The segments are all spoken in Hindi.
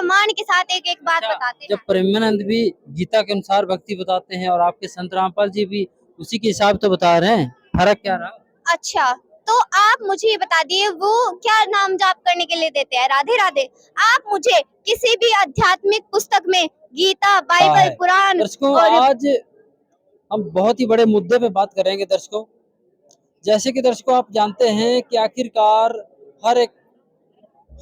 प्रमाण के साथ एक एक बात बताते जब हैं। प्रेमानंद भी गीता के अनुसार भक्ति बताते हैं और आपके संत रामपाल जी भी उसी के हिसाब तो बता रहे हैं, फर्क क्या रहा? अच्छा, तो आप मुझे ये बता दिए वो क्या नाम जाप करने के लिए देते हैं? राधे राधे। आप मुझे किसी भी आध्यात्मिक पुस्तक में गीता, कहा बाइबल, है कुरान दर्शकों, और आज हम बहुत ही बड़े मुद्दे पे बात करेंगे दर्शकों। जैसे कि दर्शकों आप जानते हैं कि आखिरकार हर एक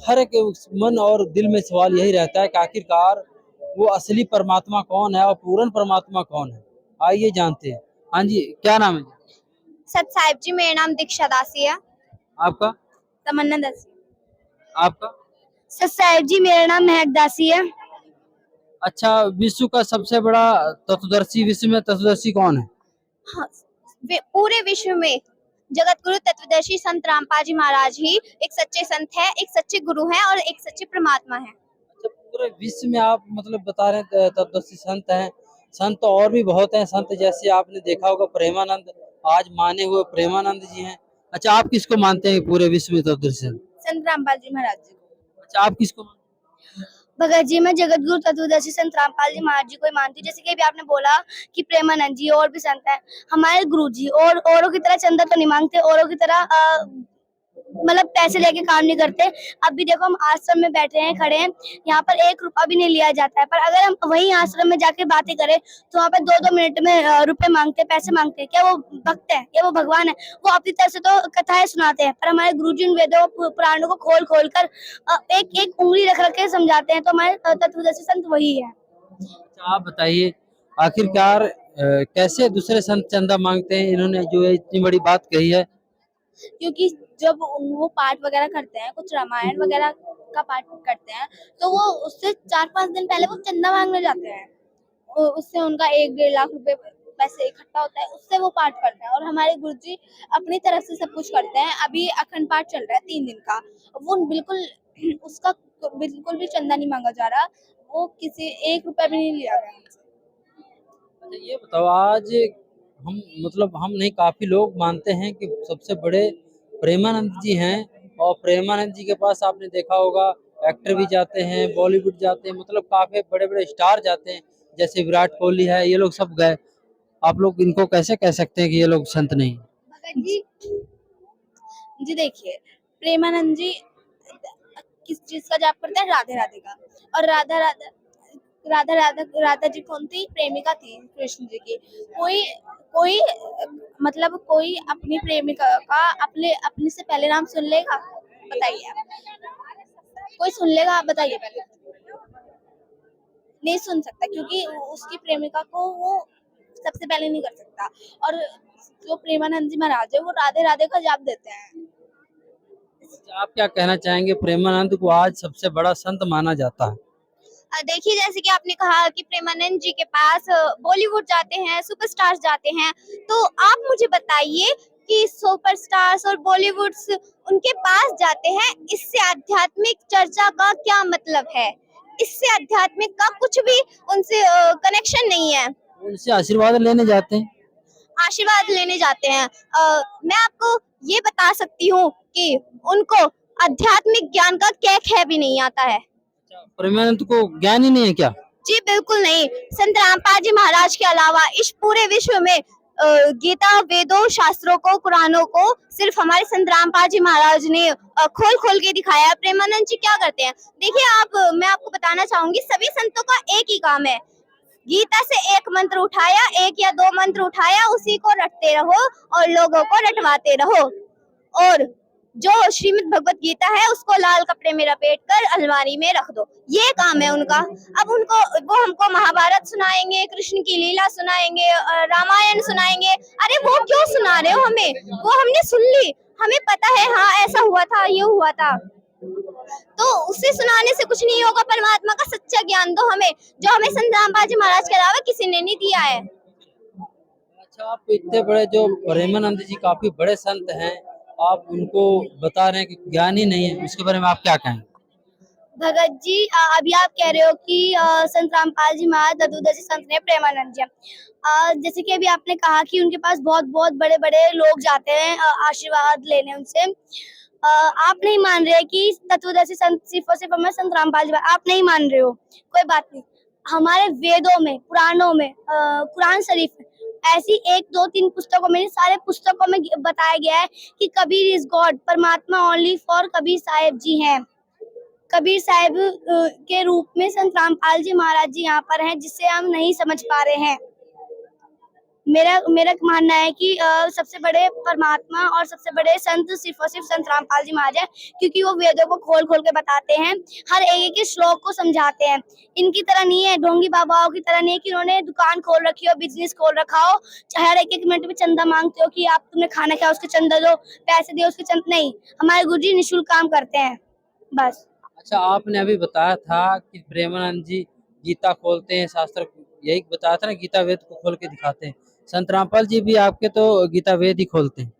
हर एक मन और दिल में सवाल यही रहता है कि आखिरकार वो असली परमात्मा कौन है और पूर्ण परमात्मा कौन है। आइए जानते हैं। हाँ जी, क्या नाम है जी? सत साहिब जी, मेरा नाम दीक्षा दासी है। आपका? तमन्ना दासी। आपका? सत साहिब जी, मेरा नाम महक दासी है। अच्छा, विश्व का सबसे बड़ा तत्वदर्शी, विश्व में तत्वदर्शी कौन है? हाँ, पूरे विश्व में जगत गुरु तत्वदर्शी संत रामपाल जी महाराज ही एक सच्चे संत है, एक सच्चे गुरु हैं और एक सच्चे परमात्मा है। अच्छा, पूरे विश्व में आप मतलब बता रहे हैं तत्वदर्शी संत हैं। संत तो और भी बहुत हैं, संत जैसे आपने देखा होगा प्रेमानंद, आज माने हुए प्रेमानंद जी हैं। अच्छा, आप किसको मानते हैं पूरे विश्व में तत्वदर्शी संत? संत रामपाल जी महाराज जी को। अच्छा, आप किसको मानते भगत जी, मैं जगत गुरु तत्वदर्शी संत रामपाल जी महाराज जी को ही मानती हूँ। जैसे कि अभी आपने बोला कि प्रेमानंद जी और भी संत हैं, हमारे गुरु जी, और औरों की तरह चंदा तो नहीं मांगते, औरों की तरह मतलब पैसे लेके काम नहीं करते। अब भी देखो हम आश्रम में बैठे हैं, खड़े हैं, यहाँ पर 1 रुपया भी नहीं लिया जाता है, पर अगर हम वही आश्रम में जाके बातें करें तो वहाँ पे 2-2 मिनट में रुपए मांगते हैं, पैसे मांगते हैं। क्या वो भक्त है? क्या वो भगवान है? वो अपनी तरफ से तो कथाएं सुनाते हैं, पर हमारे गुरु जी उन वेदों पुराणों को खोल खोल कर एक एक उंगली रख रख के समझाते हैं, तो हमारे तत्वदर्शी संत वही है। हैं? अच्छा, आप बताइए आखिरकार कैसे दूसरे संत चंदा मांगते हैं? इन्होंने जो ये इतनी बड़ी बात कही है। क्योंकि जब वो पाठ वगैरह करते हैं, कुछ रामायण वगैरह का पाठ करते हैं, तो वो उससे 4-5 दिन पहले वो चंदा मांगने जाते हैं। उससे उनका 1-1.5 लाख रुपए पैसे इकट्ठा होता है, उससे वो पाठ करते हैं। और हमारे गुरुजी अपनी तरफ से सब कुछ करते हैं। अभी अखंड पाठ चल रहा है 3 दिन का, वो बिल्कुल उसका बिल्कुल भी चंदा नहीं मांगा जा रहा, वो किसी 1 रुपया भी नहीं लिया गया। अच्छा, ये बताओ आज हम मतलब हम नहीं, काफी लोग मानते हैं कि सबसे बड़े प्रेमानंद जी हैं। और प्रेमानंद जी के पास आपने देखा होगा एक्टर भी जाते हैं, बॉलीवुड जाते हैं, मतलब काफी बड़े बड़े स्टार जाते हैं, जैसे विराट कोहली है, ये लोग सब गए। आप लोग इनको कैसे कह सकते हैं कि ये लोग संत नहीं? भगत जी, जी देखिए, प्रेमानंद जी किस चीज का जाप करते हैं? राधे राधे का। और राधा राधा राधा राधा राधा जी कौन थी? प्रेमिका थी कृष्ण जी की। कोई कोई मतलब कोई अपनी प्रेमिका का अपने अपने से पहले नाम सुन लेगा? बताइए आप। कोई सुन लेगा? आप बताइए पहले। नहीं सुन सकता, क्योंकि उसकी प्रेमिका को वो सबसे पहले नहीं कर सकता। और जो प्रेमानंद जी महाराज है वो राधे राधे का जाप देते हैं। आप क्या कहना चाहेंगे? प्रेमानंद को आज सबसे बड़ा संत माना जाता है। देखिए, जैसे कि आपने कहा कि प्रेमानंद जी के पास बॉलीवुड जाते हैं, सुपरस्टार्स जाते हैं, तो आप मुझे बताइए कि सुपरस्टार्स और बॉलीवुड्स उनके पास जाते हैं, इससे आध्यात्मिक चर्चा का क्या मतलब है? इससे आध्यात्मिक का कुछ भी उनसे कनेक्शन नहीं है। उनसे आशीर्वाद लेने जाते हैं। आशीर्वाद लेने जाते हैं। मैं आपको ये बता सकती हूँ कि उनको आध्यात्मिक ज्ञान का कैक है भी नहीं आता है। प्रेमानंद को ज्ञान ही नहीं है क्या? जी बिल्कुल नहीं। संत रामपाल जी महाराज के अलावा इस पूरे विश्व में गीता, वेदों, शास्त्रों को, कुरानों को सिर्फ हमारे संत रामपाल जी महाराज ने खोल खोल के दिखाया। प्रेमानंद जी क्या करते हैं? देखिए मैं आपको बताना चाहूंगी, सभी संतों का एक ही काम है। गीता से एक मंत्र उठाया, 1 या 2 मंत्र उठाया, उसी को रटते रहो और लोगों को रटवाते रहो। और जो श्रीमद् भगवत गीता है उसको लाल कपड़े में लपेट कर अलमारी में रख दो, ये काम है उनका। अब वो हमको महाभारत सुनाएंगे, कृष्ण की लीला सुनाएंगे, रामायण सुनाएंगे। अरे वो क्यों सुना रहे हो हमें? वो हमने सुन ली, हमें पता है, हाँ ऐसा हुआ था, ये हुआ था। तो उसे सुनाने से कुछ नहीं होगा। परमात्मा का सच्चा ज्ञान दो हमें, जो हमें संत रामपाल जी महाराज के अलावा किसी ने नहीं दिया है। अच्छा, आप इतने बड़े जो प्रेमानंद जी काफी बड़े संत हैं, आप उनको बता रहे हैं कि ज्ञान ही नहीं है, उसके बारे में आप क्या कहेंगे? भगत जी, अभी आप कह रहे हो कि संत रामपाल जी महाराज तत्वदर्शी संत ने प्रेमानंद जी। जैसे कि अभी आपने कहा कि उनके पास बहुत बहुत बड़े बड़े लोग जाते हैं आशीर्वाद लेने उनसे, आप नहीं मान रहे कि तत्वदर्शी संत सिर्फ और सिर्फ हमारे संत रामपाल जी, आप नहीं मान रहे हो, कोई बात नहीं। हमारे वेदों में, पुराणों में, कुरान शरीफ में ऐसी 1, 2, 3 पुस्तकों में, सारे पुस्तकों में बताया गया है कि कबीर इज गॉड, परमात्मा ओनली फॉर कबीर साहिब जी हैं। कबीर साहिब के रूप में संत रामपाल जी महाराज जी यहाँ पर हैं, जिससे हम नहीं समझ पा रहे हैं। मेरा मेरा मानना है कि सबसे बड़े परमात्मा और सबसे बड़े संत सिर्फ और सिर्फ संत रामपाल जी महाराज हैं, क्योंकि वो वेदों को खोल खोल के बताते हैं, हर एक के श्लोक को समझाते हैं। इनकी तरह नहीं है, ढोंगी बाबाओं की तरह नहीं है कि उन्होंने दुकान खोल रखी हो, बिजनेस खोल रखा हो, हर एक मिनट में चंदा मांगते हो कि आप तुमने खाना खाया उसके चंदा दो, पैसे दो उसके चंदा। नहीं, हमारे गुरुजी निःशुल्क काम करते हैं, बस। अच्छा, आपने अभी बताया था कि प्रेमानंद जी गीता खोलते हैं, शास्त्र, यही बताया था ना, गीता वेद को खोल के दिखाते हैं। संत रामपाल जी भी आपके तो गीता वेद ही खोलते हैं।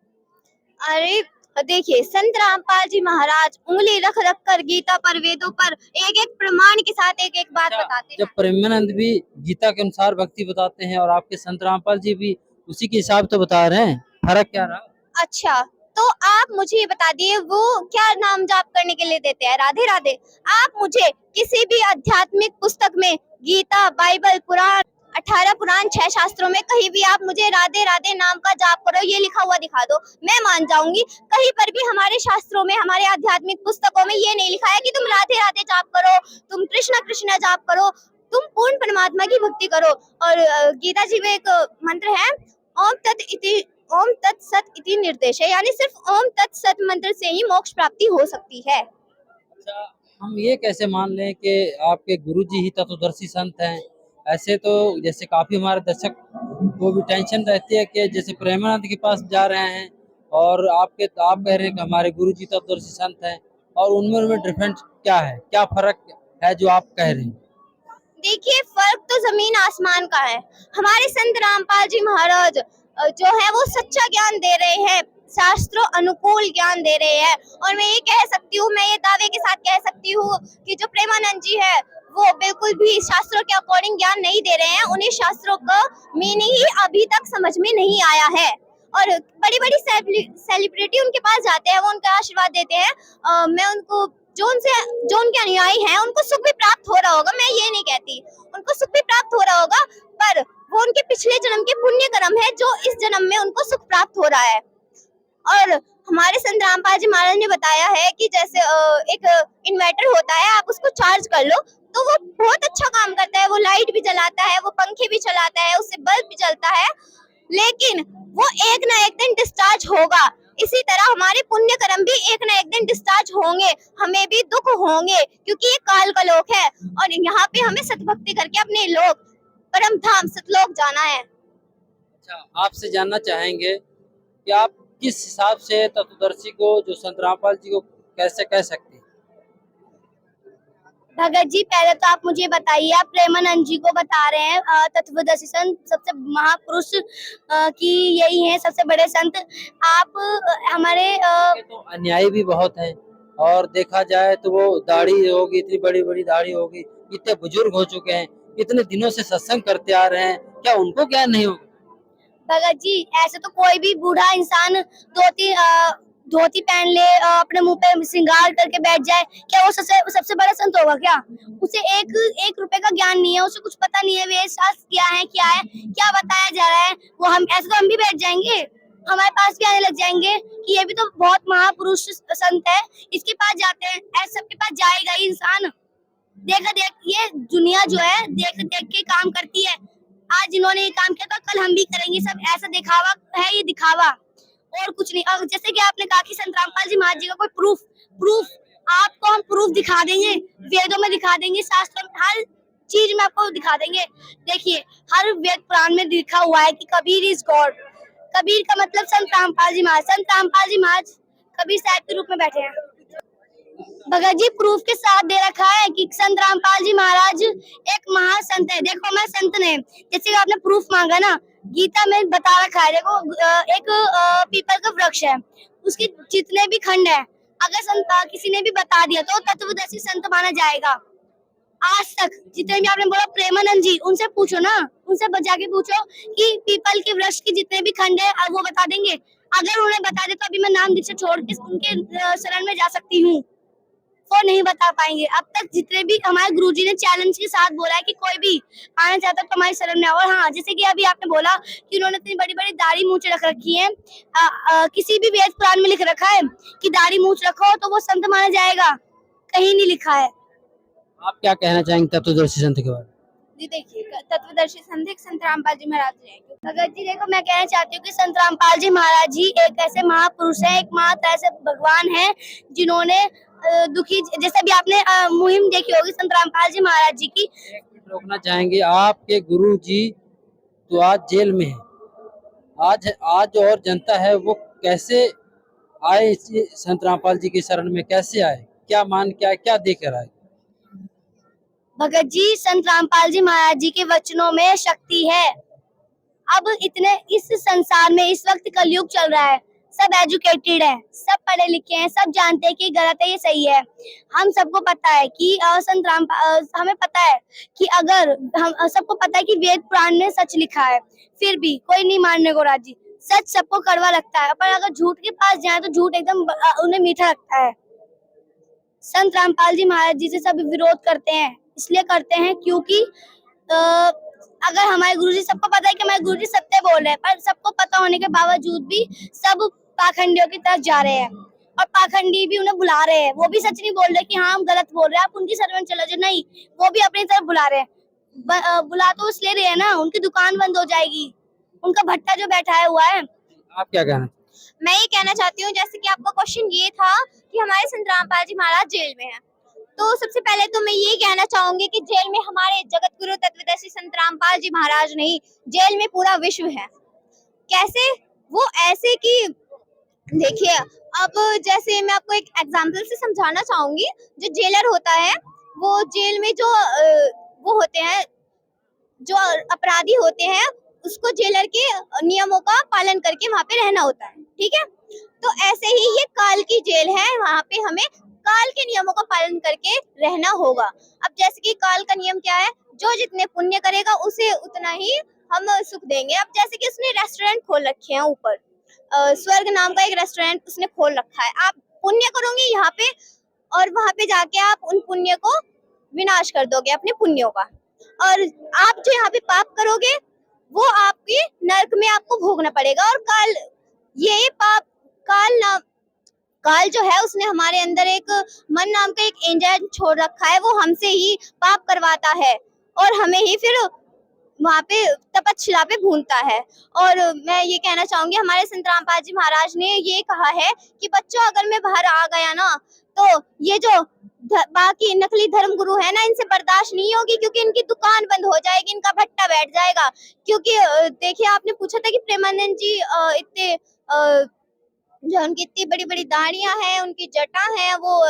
अरे देखिए, संत रामपाल जी महाराज उंगली रख रख कर गीता पर, वेदों पर एक एक प्रमाण के साथ एक एक बात अच्छा, बताते जब हैं। प्रेमानंद भी गीता के अनुसार भक्ति बताते हैं और आपके संत रामपाल जी भी उसी के हिसाब तो बता रहे हैं, फर्क क्या रहा? अच्छा, तो आप मुझे ये बता दिए, वो क्या नाम जाप करने के लिए देते हैं? राधे राधे। आप मुझे किसी भी आध्यात्मिक पुस्तक में, गीता, बाइबल, कुरान, 18 पुराण, 6 शास्त्रों में कहीं भी आप मुझे राधे राधे नाम का जाप करो ये लिखा हुआ दिखा दो, मैं मान जाऊंगी। कहीं पर भी हमारे शास्त्रों में, हमारे आध्यात्मिक पुस्तकों में ये नहीं लिखा है कि तुम राधे राधे जाप करो, तुम कृष्णा कृष्णा जाप करो, तुम पूर्ण परमात्मा की भक्ति करो। और गीता जी में एक मंत्र है, ओम तत् इति, ओम तत्सत इति निर्देश है, यानी सिर्फ ओम तत्सत मंत्र से ही मोक्ष प्राप्ति हो सकती है। अच्छा, हम ये कैसे मान लें कि आपके गुरुजी ही तत्वदर्शी संत हैं? ऐसे तो जैसे काफी हमारे दर्शक को भी टेंशन रहती है कि जैसे प्रेमानंद के पास जा रहे हैं और आप कह रहे हैं कि हमारे गुरुजी तत्वदर्शी संत हैं, और उनमें डिफरेंस क्या है, क्या फर्क है जो आप कह रहे हैं? देखिए, फर्क तो जमीन आसमान का है। हमारे संत रामपाल जी महाराज जो है वो सच्चा ज्ञान दे रहे हैं, शास्त्रों अनुकूल ज्ञान दे रहे हैं। और मैं ये कह सकती हूँ, मैं ये दावे के साथ कह सकती हूँ कि जो प्रेमानंद जी है वो बिल्कुल भी शास्त्रों के अकॉर्डिंग ज्ञान नहीं दे रहे हैं। उन्हें शास्त्रों का मीनिंग ही अभी तक समझ में नहीं आया है। और बड़ी बड़ी सेलिब्रिटी उनके पास जाते हैं, वो उनका आशीर्वाद देते हैं। मैं उनको, जो उनके अनुयायी हैं, उनको सुख भी प्राप्त हो रहा होगा, मैं ये नहीं कहती, उनको सुख भी प्राप्त हो रहा होगा, पर वो उनके पिछले जन्म के पुण्य कर्म है जो इस जन्म में उनको सुख प्राप्त हो रहा है। और हमारे संत रामपाल जी महाराज ने बताया है कि जैसे एक इन्वर्टर होता है, आप उसको चार्ज कर लो तो वो बहुत अच्छा काम करता है, वो लाइट भी जलाता है, वो पंखे भी चलाता है, उससे बल्ब भी जलता है, लेकिन वो एक ना एक दिन डिस्चार्ज होगा। इसी तरह हमारे पुण्य कर्म भी एक ना एक दिन डिस्चार्ज होंगे, हमें भी दुख होंगे, क्योंकि ये काल का लोक है और यहाँ पे हमें सतभक्ति करके अपने लोक परम धाम सतलोक जाना है। अच्छा, आपसे जानना चाहेंगे कि आप किस हिसाब से तत्वदर्शी को, जो संत रामपाल जी को कैसे कह सकते हैं? भगत जी, पहले तो आप मुझे बताइए, आप प्रेमानंद जी को बता रहे हैं तत्वदर्शी संत, सबसे महापुरुष की यही है, सबसे बड़े संत। आप हमारे के तो अन्यायी भी बहुत हैं, और देखा जाए तो वो दाढ़ी होगी, इतनी बड़ी बड़ी दाढ़ी होगी, इतने बुजुर्ग हो चुके हैं, इतने दिनों से सत्संग करते आ रहे हैं, क्या उनको ज्ञान नहीं होगा? भगत जी, ऐसे तो कोई भी बूढ़ा इंसान धोती पहन ले, अपने मुंह पे श्रृंगार करके बैठ जाए, क्या वो सबसे सबसे बड़ा संत होगा क्या? उसे एक रुपए का ज्ञान नहीं है, उसे कुछ पता नहीं है वेद शास्त्र क्या है, क्या बताया जा रहा है। वो हम ऐसे तो हम भी बैठ जाएंगे, हमारे पास भी आने लग जाएंगे कि ये भी तो बहुत महापुरुष संत है, इसके पास जाते हैं। ऐसे सबके पास जाएगा ही इंसान। देखा देख, ये दुनिया जो है देख देख के काम करती है। आज इन्होंने ये काम किया तो कल हम भी करेंगे, सब ऐसा दिखावा है, ये दिखावा और कुछ नहीं। अब जैसे कि आपने कहा कि संत रामपाल जी महाराज जी का कोई प्रूफ प्रूफ आपको हम प्रूफ दिखा देंगे, वेदों में दिखा देंगे, शास्त्रों में, हर चीज में आपको दिखा देंगे। देखिए, हर वेद पुराण में लिखा हुआ है कि कबीर इज गॉड। कबीर का मतलब संत रामपाल जी महाराज। संत रामपाल जी महाराज कबीर साहब के रूप में बैठे हैं। भगत जी, प्रूफ के साथ दे रखा है कि संत रामपाल जी महाराज एक महासंत है। देखो, मैं संत ने, जैसे आपने प्रूफ मांगा ना, गीता में बता रखा है। देखो, एक पीपल का वृक्ष है, उसके जितने भी खंड है, अगर संत किसी ने भी बता दिया तो तत्वदर्शी संत माना जाएगा। आज तक जितने भी आपने बोला प्रेमानंद जी, उनसे पूछो ना, उनसे जाके पूछो कि पीपल के वृक्ष के जितने भी खंड है वो बता देंगे। अगर उन्हें बता दे तो अभी मैं नाम दीक्षा छोड़ के उनके शरण में जा सकती हूँ। वो नहीं बता पाएंगे। अब तक जितने भी हमारे गुरुजी ने चैलेंज के साथ बोला है कि कोई भी आना चाहता है तो हमारी शरण में आओ। और हाँ, जैसे कि अभी आपने बोला कि उन्होंने इतनी बड़ी बड़ी दाढ़ी मूंछ रख रखी है, किसी भी वेद पुराण में लिख रखा है कि दाढ़ी मूंछ रखो तो वो संत माना जाएगा, कहीं नहीं लिखा है। आप क्या कहना चाहेंगे तत्वदर्शी संत के बारे में? जी देखिए, तत्वदर्शी संत एक संत रामपाल जी महाराज जी हैं। भगत जी देखो, मैं कहना चाहती हूँ कि संत रामपाल जी महाराज जी एक ऐसे महापुरुष हैं, एक मात्र ऐसे भगवान हैं जिन्होंने दुखी, जैसे भी आपने मुहिम देखी होगी संत रामपाल जी महाराज जी की। एक मिनट रोकना चाहेंगे, आपके गुरु जी तो आज जेल में है, आज आज और जनता है वो कैसे आए संत रामपाल जी की शरण में, कैसे आए, क्या मान क्या क्या देकर आए? भगत जी, संत रामपाल जी महाराज जी के वचनों में शक्ति है। अब इतने इस संसार में इस वक्त कलयुग चल रहा है, सब एजुकेटेड है, सब पढ़े लिखे हैं, सब जानते हैं कि गलत है, ये सही है। हम सबको पता है कि हमें पता है कि अगर हम सबको पता है कि वेद पुराण में सच लिखा है, फिर भी कोई नहीं मानने को राजी। सच सबको कड़वा लगता है, पर अगर झूठ के पास जाए तो झूठ एकदम उन्हें मीठा लगता है। संत रामपाल जी महाराज जी से सब विरोध करते हैं, इसलिए करते हैं क्योंकि अगर हमारे गुरुजी, सबको पता है कि हमारे गुरुजी सत्य बोल रहे हैं, पर सबको पता होने के बावजूद भी सब पाखंडियों की तरफ जा रहे हैं और पाखंडी भी उन्हें बुला रहे हैं। वो भी सच नहीं बोल रहे कि हाँ हम गलत बोल रहे हैं, आप उनकी शरण में चले जाओ, नहीं, वो भी अपनी तरफ बुला रहे हैं। बुला तो इसलिए रहे हैं ना, उनकी दुकान बंद हो जाएगी, उनका भट्टा जो बैठाया हुआ है। आप क्या कहना? मैं ये कहना चाहती हूँ, जैसे कि आपका क्वेश्चन ये था कि हमारे संत रामपाल जी महाराज जेल में हैं, तो सबसे पहले तो मैं ये कहना चाहूंगी कि जेल में हमारे जगत गुरु तत्वदर्शी संत रामपाल जी महाराज नहीं, जेल में पूरा विश्व है। कैसे? वो ऐसे कि देखिए, अब जैसे मैं आपको एक एग्जांपल से समझाना चाहूंगी। जो जेलर होता है, वो जेल में जो वो होते हैं, जो अपराधी होते हैं, उसको जेलर के नियमों का पालन करके वहां पे रहना होता है, ठीक है। तो ऐसे ही ये काल की जेल है, वहां पे हमें काल के नियमों का पालन करके रहना होगा। अब जैसे कि काल का नियम क्या है, जो जितने पुण्य करेगा उसे उतना ही हम सुख देंगे। अब जैसे कि उसने रेस्टोरेंट खोल रखे हैं ऊपर, स्वर्ग नाम का एक रेस्टोरेंट उसने खोल रखा है। आप पुण्य करोगे यहाँ पे और वहां पे जाके आप उन पुण्य को विनाश कर दोगे, अपने पुण्यों का। और आप जो यहाँ पे पाप करोगे वो आपके नरक में आपको भोगना पड़ेगा। और काल, ये पाप काल जो है उसने हमारे अंदर एक मन नाम का एक एंजल छोड़ रखा है, वो हमसे ही पाप करवाता है और हमें ही फिर वहां पे तपस्या पे भूनता है। और मैं ये कहना चाहूंगी, हमारे संत रामपाल जी महाराज ने ये कहा है कि बच्चों, अगर मैं बाहर आ गया ना तो ये जो बाकी नकली धर्म गुरु है ना, इनसे बर्दाश्त नहीं होगी, क्योंकि इनकी दुकान बंद हो जाएगी, इनका भट्टा बैठ जाएगा। क्योंकि देखिए, आपने पूछा था कि प्रेमानंद जी इतने जो उनकी इतनी बड़ी बड़ी दाढ़ियां हैं, उनकी जटा है, वो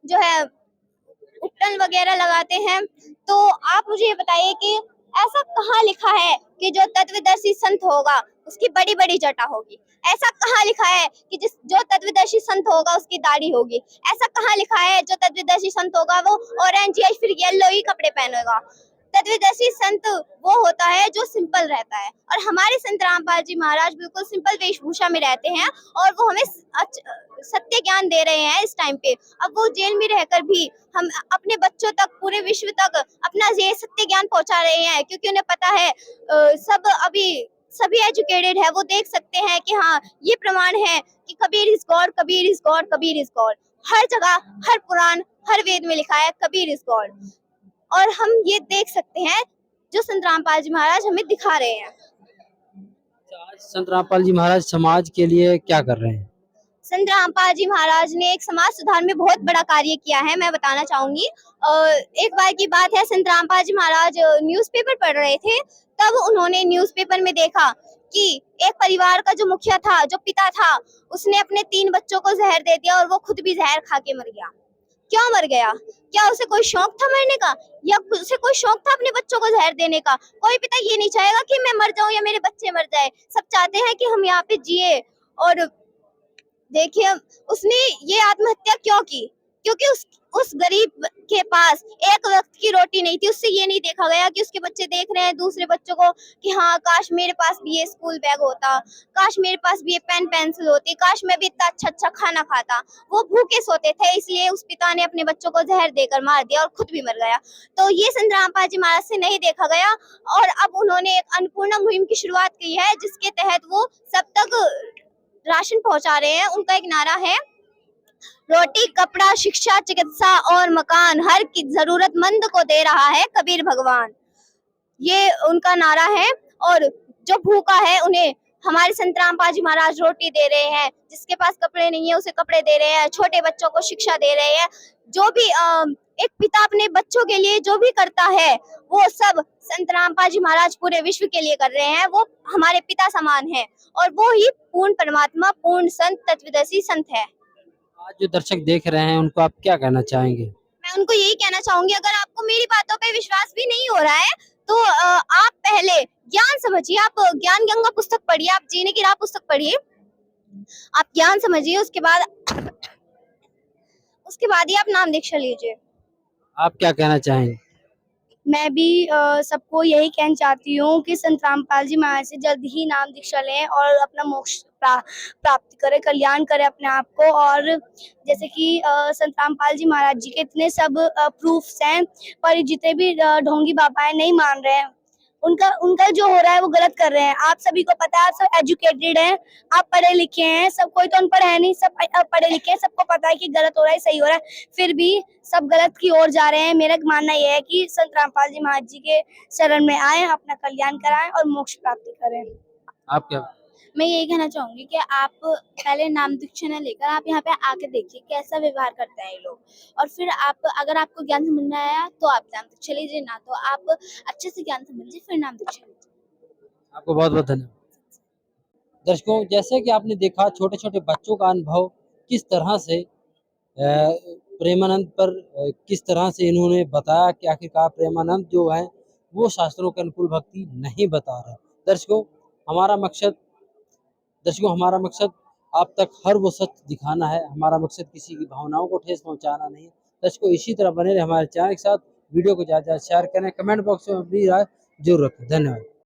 जो है उपटन वगैरह लगाते हैं। तो आप मुझे ये बताइए कि ऐसा कहाँ लिखा है कि जो तत्वदर्शी संत होगा उसकी बड़ी बड़ी जटा होगी? ऐसा कहाँ लिखा है कि जो तत्वदर्शी संत होगा उसकी दाढ़ी होगी? ऐसा कहाँ लिखा है जो तत्वदर्शी संत होगा वो ऑरेंज या फिर येलो ही कपड़े पहनेगा? तत्वदर्शी संत वो होता है जो सिंपल रहता है, और हमारे संत रामपाल जी महाराज बिल्कुल सिंपल वेशभूषा में रहते हैं और वो हमें सत्य ज्ञान दे रहे हैं इस टाइम पे। अब वो जेल में रहकर भी हम अपने बच्चों तक, पूरे विश्व तक अपना ये सत्य ज्ञान पहुंचा रहे हैं, क्योंकि उन्हें पता है सब अभी सभी एजुकेटेड है, वो देख सकते हैं कि हाँ ये प्रमाण है कि Kabir is God, Kabir is God, Kabir is God. हर जगह, हर पुराण, हर वेद में लिखा है कबीर इज गॉड, और हम ये देख सकते हैं जो संत रामपाल जी महाराज हमें दिखा रहे हैं। आज संत रामपाल जी महाराज समाज के लिए क्या कर रहे हैं? संत रामपाल जी महाराज ने एक समाज सुधार में बहुत बड़ा कार्य किया है, मैं बताना चाहूंगी। एक बार की बात है, संत रामपाल जी महाराज न्यूज़पेपर पढ़ रहे थे, तब उन्होंने न्यूज़पेपर में देखा कि एक परिवार का जो मुखिया था, जो पिता था, उसने अपने 3 बच्चों को जहर दे दिया और वो खुद भी जहर खा के मर गया। क्यों मर गया? क्या उसे कोई शौक था मरने का, या उसे कोई शौक था अपने बच्चों को जहर देने का? कोई पिता ये नहीं चाहेगा कि मैं मर जाऊं या मेरे बच्चे मर जाए, सब चाहते हैं कि हम यहाँ पे जिए। और देखिए, उसने ये आत्महत्या क्यों की? क्योंकि उस गरीब के पास एक वक्त की रोटी नहीं थी। उससे ये नहीं देखा गया कि उसके बच्चे देख रहे हैं दूसरे बच्चों को कि हाँ काश मेरे पास भी ये स्कूल बैग होता, काश मेरे पास भी ये पेन पेंसिल होती, काश मैं भी इतना अच्छा अच्छा खाना खाता। वो भूखे सोते थे, इसलिए उस पिता ने अपने बच्चों को जहर देकर मार दिया और खुद भी मर गया। तो ये संत रामपाल जी महाराज से नहीं देखा गया और अब उन्होंने एक अन्नपूर्णा मुहिम की शुरुआत की है, जिसके तहत वो सब तक राशन पहुंचा रहे हैं। उनका एक नारा है, रोटी कपड़ा शिक्षा चिकित्सा और मकान हर की जरूरतमंद को दे रहा है कबीर भगवान। ये उनका नारा है। और जो भूखा है उन्हें हमारे संत रामपाल जी महाराज रोटी दे रहे हैं, जिसके पास कपड़े नहीं है उसे कपड़े दे रहे हैं, छोटे बच्चों को शिक्षा दे रहे हैं। जो भी एक पिता अपने बच्चों के लिए जो भी करता है वो सब संत रामपाल जी महाराज पूरे विश्व के लिए कर रहे हैं। वो हमारे पिता समान है और वो ही पूर्ण परमात्मा, पूर्ण संत, तत्वदर्शी संत है। आज जो दर्शक देख रहे हैं उनको आप क्या कहना चाहेंगे? मैं उनको यही कहना चाहूंगी, अगर आपको मेरी बातों पे विश्वास भी नहीं हो रहा है तो आप पहले ज्ञान समझिए। आप ज्ञान गंगा पुस्तक पढ़िए, आप जीने की राह पुस्तक पढ़िए, आप ज्ञान समझिए, उसके बाद ही आप नाम दीक्षा लीजिए। आप क्या कहना चाहेंगे? मैं भी सबको यही कहना चाहती हूँ कि संत रामपाल जी महाराज से जल्द ही नाम दीक्षा लें और अपना मोक्ष प्राप्त करें, कल्याण करें अपने आप को। और जैसे कि संत रामपाल जी महाराज जी के इतने सब प्रूफ्स हैं, पर जितने भी ढोंगी बाबा हैं नहीं मान रहे हैं। उनका जो हो रहा है वो गलत कर रहे हैं। आप सभी को पता है, आप सब एजुकेटेड हैं, आप पढ़े लिखे हैं, सब कोई तो अनपढ़ है नहीं, सब पढ़े लिखे हैं, सबको पता है कि गलत हो रहा है सही हो रहा है, फिर भी सब गलत की ओर जा रहे हैं। मेरा मानना यह है कि संत रामपाल जी महाराज जी के शरण में आए, अपना कल्याण कराएं और मोक्ष प्राप्ति करें। आप क्या? मैं यही कहना चाहूंगी कि आप पहले नाम दीक्षा न लेकर आप यहाँ पे आके देखिए कैसा व्यवहार करते हैं ये लोग, और फिर आप अगर आपको ज्ञान समझ में आया तो आप नाम दीक्षा लीजिए, ना तो आप अच्छे से ज्ञान समझिए फिर नाम दीक्षा लीजिए। आपको बहुत बहुत धन्यवाद। दर्शकों, जैसे कि आपने देखा छोटे छोटे बच्चों का अनुभव किस तरह से प्रेमानंद पर किस तरह से इन्होंने बताया कि आखिरकार प्रेमानंद जो है वो शास्त्रों के अनुकूल भक्ति नहीं बता रहे। दर्शकों, हमारा मकसद आप तक हर वो सच दिखाना है। हमारा मकसद किसी की भावनाओं को ठेस पहुंचाना नहीं है। दर्शकों, इसी तरह बने रहे हमारे चैनल के साथ। वीडियो को ज़्यादा शेयर करें, कमेंट बॉक्स में अपनी राय जरूर रखें। धन्यवाद।